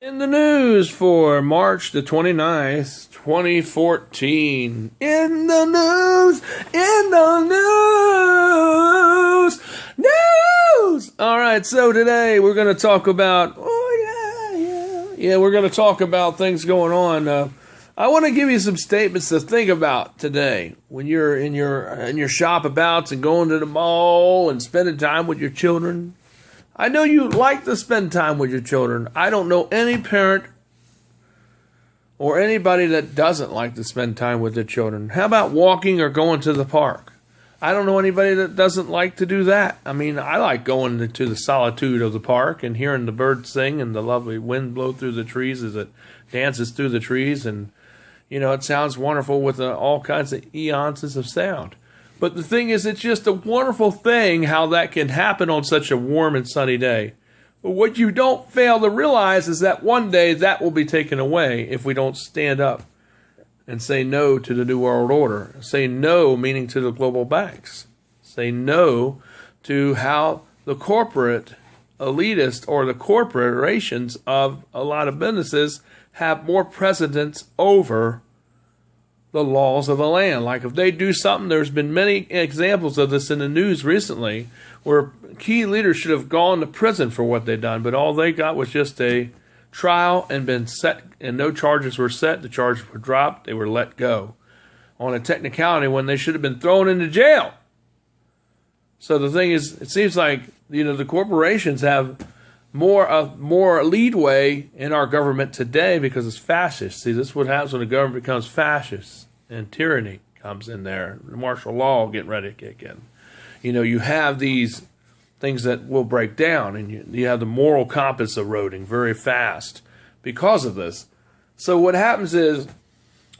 In the news for March the 29th, 2014. In the news, in the news. All right, so today we're going to talk about, we're going to talk about things going on. I want to give you some statements to think about today when you're in your shop abouts and going to the mall and spending time with your children. I know you like to spend time with your children. I don't know any parent or anybody that doesn't like to spend time with their children. How about walking or going to the park? I don't know anybody that doesn't like to do that. I mean, I like going to the solitude of the park and hearing the birds sing and the lovely wind blow through the trees as it dances through the trees. And, you know, it sounds wonderful with all kinds of eons of sound. But the thing is, it's just a wonderful thing how that can happen on such a warm and sunny day. But what you don't fail to realize is that one day that will be taken away if we don't stand up and say no to the New World Order. Say no, meaning to the global banks. Say no to how the corporate elitist or the corporations of a lot of businesses have more precedence over the laws of the land. Like if they do something, there's been many examples of this in the news recently where key leaders should have gone to prison for what they've done, but all they got was just a trial and been set, and no charges were set. The charges were dropped. They were let go on a technicality when they should have been thrown into jail. So the thing is, it seems like, you know, the corporations have more leadway in our government today because it's fascist. See, this is what happens when the government becomes fascist and tyranny comes in there. The martial law getting ready to kick in. You know, you have these things that will break down, and you have the moral compass eroding very fast because of this. So what happens is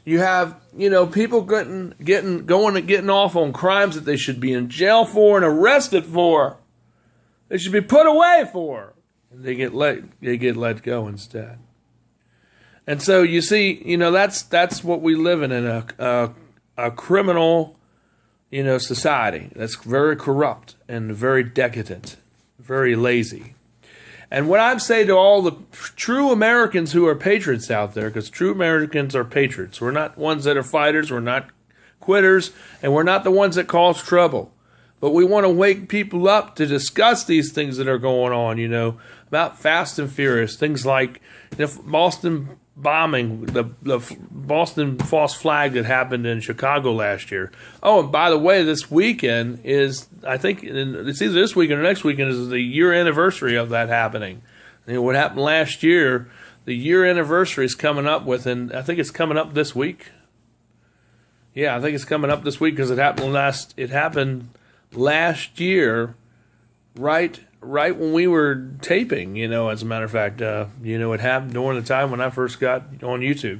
you have, you know, people getting off on crimes that they should be in jail for and arrested for. They should be put away for. They get let go instead. And so you see, you know, that's what we live in a criminal, you know, society that's very corrupt and very decadent, very lazy. And what I'd say to all the true Americans who are patriots out there, because true Americans are patriots. We're not ones that are fighters, we're not quitters, and we're not the ones that cause trouble. But we want to wake people up to discuss these things that are going on, you know, about Fast and Furious, things like the Boston bombing, the Boston false flag that happened in Chicago last year. Oh, and by the way, this weekend is, I think, it's either this weekend or next weekend is the year anniversary of that happening. You know, what happened last year, the year anniversary is coming up and I think it's coming up this week. Yeah, I think it's coming up this week because it happened last year, right when we were taping, you know, as a matter of fact, you know, it happened during the time when I first got on YouTube.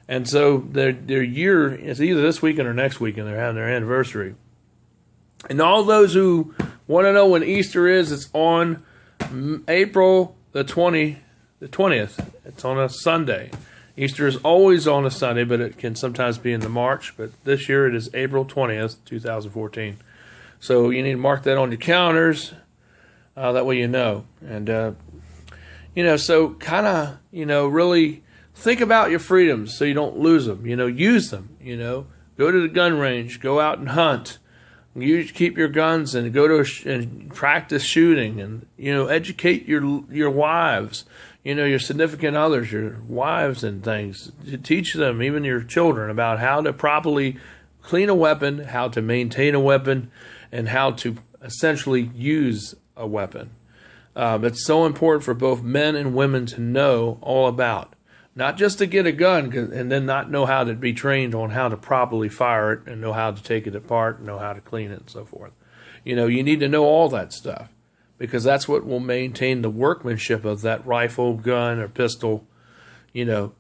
And so their year, it's either this weekend or next weekend, they're having their anniversary. And all those who want to know when Easter is, it's on April the 20th. It's on a Sunday. Easter is always on a Sunday, but it can sometimes be in the March. But this year it is April 20th, 2014. So you need to mark that on your calendars. That way you know. And, you know, so kind of, you know, really think about your freedoms so you don't lose them. You know, use them, you know. Go to the gun range. Go out and hunt. Keep your guns and go to and practice shooting. And, you know, educate your wives, you know, your significant others, your wives and things. Teach them, even your children, about how to properly clean a weapon, how to maintain a weapon, and how to essentially use a weapon. It's so important for both men and women to know all about. Not just to get a gun and then not know how to be trained on how to properly fire it and know how to take it apart and know how to clean it and so forth. You know, you need to know all that stuff because that's what will maintain the workmanship of that rifle, gun, or pistol, you know,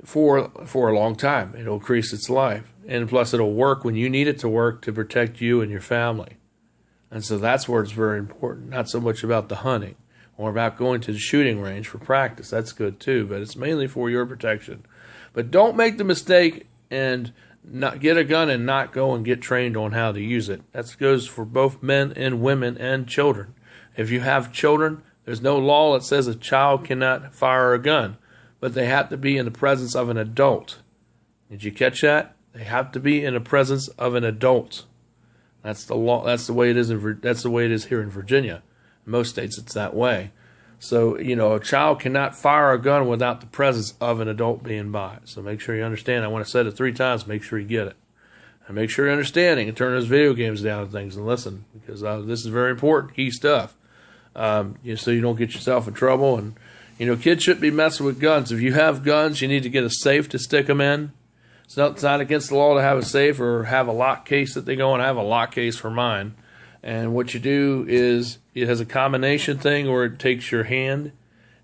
for a long time. It'll increase its life. And plus it'll work when you need it to work to protect you and your family. And so that's where it's very important. Not so much about the hunting or about going to the shooting range for practice. That's good too, but it's mainly for your protection. But don't make the mistake and not get a gun and not go and get trained on how to use it. That goes for both men and women and children. If you have children, There's no law that says a child cannot fire a gun, but they have to be in the presence of an adult. Did you catch that? They have to be in the presence of an adult. That's the law. That's the way it is. That's the way it is here in Virginia. In most states, it's that way. So, a child cannot fire a gun without the presence of an adult being by. So make sure you understand. I want to say it 3 times. Make sure you get it. And make sure you're understanding and turn those video games down and things and listen, because this is very important, key stuff. So you don't get yourself in trouble. And, kids shouldn't be messing with guns. If you have guns, you need to get a safe to stick them in. It's not against the law to have a safe or have a lock case that they go in. I have a lock case for mine. And what you do is it has a combination thing where it takes your hand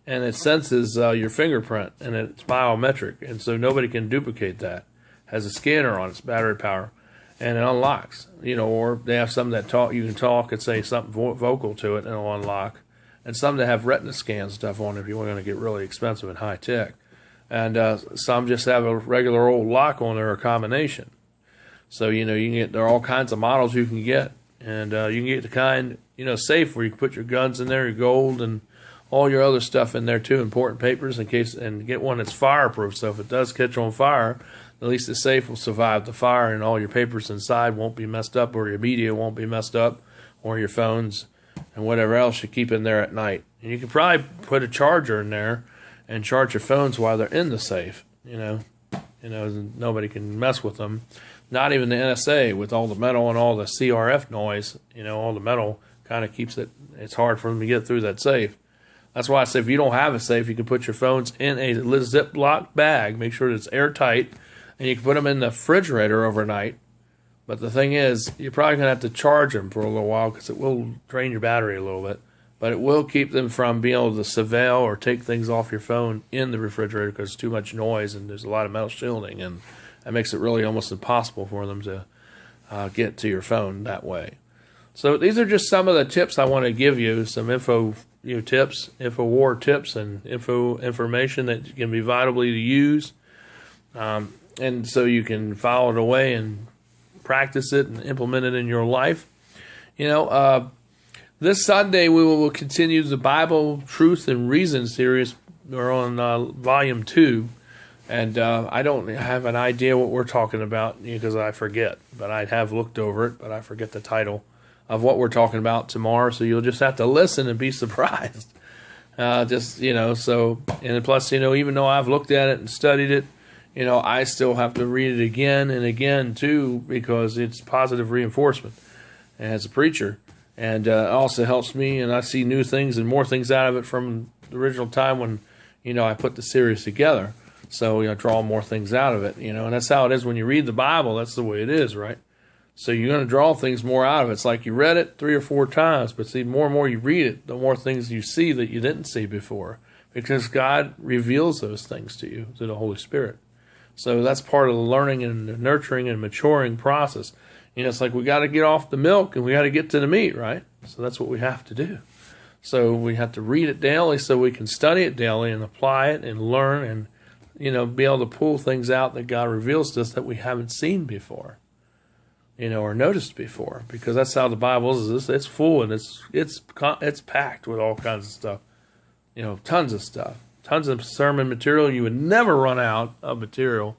and it senses your fingerprint, and it's biometric. And so nobody can duplicate that. It has a scanner on its battery power, and it unlocks. Or they have some that you can talk and say something vocal to it, and it'll unlock. And some that have retina scan stuff on it if you want to get really expensive and high tech. And some just have a regular old lock on there, a combination. So, you can get, there are all kinds of models you can get. And you can get the kind, safe where you can put your guns in there, your gold, and all your other stuff in there too, important papers and get one that's fireproof. So if it does catch on fire, at least the safe will survive the fire, and all your papers inside won't be messed up, or your media won't be messed up, or your phones and whatever else you keep in there at night. And you can probably put a charger in there and charge your phones while they're in the safe. Nobody can mess with them. Not even the NSA, with all the metal and all the CRF noise. All the metal kind of keeps it. It's hard for them to get through that safe. That's why I say if you don't have a safe, you can put your phones in a Ziploc bag. Make sure that it's airtight, and you can put them in the refrigerator overnight. But the thing is, you're probably going to have to charge them for a little while because it will drain your battery a little bit. But it will keep them from being able to surveil or take things off your phone in the refrigerator because there's too much noise and there's a lot of metal shielding, and that makes it really almost impossible for them to get to your phone that way. So these are just some of the tips I want to give you, some tips, InfoWar tips, and information that can be vitally to use. And so you can file it away and practice it and implement it in your life. This Sunday we will continue the Bible, Truth, and Reason series. We're on Volume 2. And I don't have an idea what we're talking about because I forget. But I have looked over it, but I forget the title of what we're talking about tomorrow. So you'll just have to listen and be surprised. So, and plus, even though I've looked at it and studied it, I still have to read it again and again, too, because it's positive reinforcement as a preacher. And it also helps me, and I see new things and more things out of it from the original time when, I put the series together. So, draw more things out of it, and that's how it is when you read the Bible. That's the way it is, right? So you're going to draw things more out of it. It's like you read it 3 or 4 times, but see, more and more you read it, the more things you see that you didn't see before, because God reveals those things to you through the Holy Spirit. So that's part of the learning and the nurturing and maturing process. It's like we got to get off the milk and we got to get to the meat, right? So that's what we have to do. So we have to read it daily so we can study it daily and apply it and learn and be able to pull things out that God reveals to us that we haven't seen before, or noticed before, because that's how the Bible is. It's full and it's packed with all kinds of stuff, tons of stuff, tons of sermon material. You would never run out of material.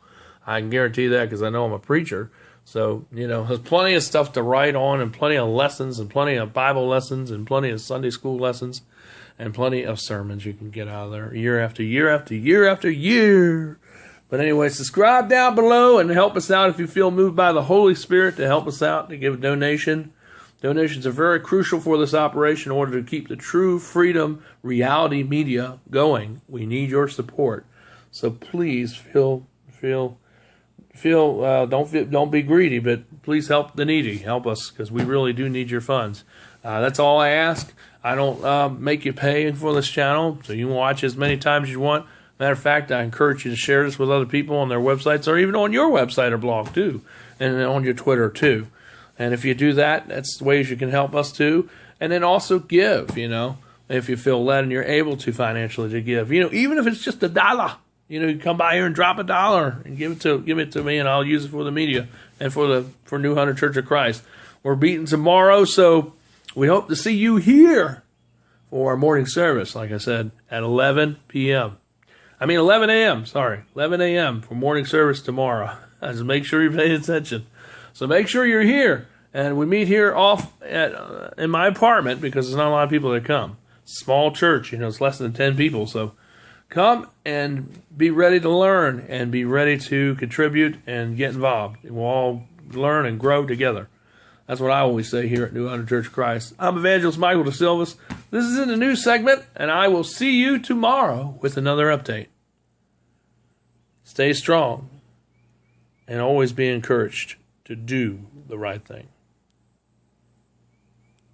I can guarantee that because I know I'm a preacher. So, there's plenty of stuff to write on and plenty of lessons and plenty of Bible lessons and plenty of Sunday school lessons. And plenty of sermons you can get out of there year after year after year after year. But anyway, subscribe down below and help us out if you feel moved by the Holy Spirit to help us out, to give a donation. Donations are very crucial for this operation in order to keep the True Freedom Reality Media going. We need your support. So please don't be greedy, but please help the needy. Help us because we really do need your funds. That's all I ask. I don't make you pay for this channel, so you can watch as many times as you want. Matter of fact, I encourage you to share this with other people on their websites or even on your website or blog too, and on your Twitter too. And if you do that, that's ways you can help us too. And then also give, if you feel led and you're able to financially to give. Even if it's just $1. You come by here and drop $1 and give it to me, and I'll use it for the media and for New Hunter Church of Christ. We're beating tomorrow, so we hope to see you here for our morning service, like I said, at 11 p.m. 11 a.m., sorry. 11 a.m. for morning service tomorrow. Just make sure you're paying attention. So make sure you're here. And we meet here in my apartment because there's not a lot of people that come. Small church, it's less than 10 people. So come and be ready to learn and be ready to contribute and get involved. We'll all learn and grow together. That's what I always say here at New Honor Church of Christ. I'm Evangelist Michael DeSilvas. This is in the news segment, and I will see you tomorrow with another update. Stay strong and always be encouraged to do the right thing.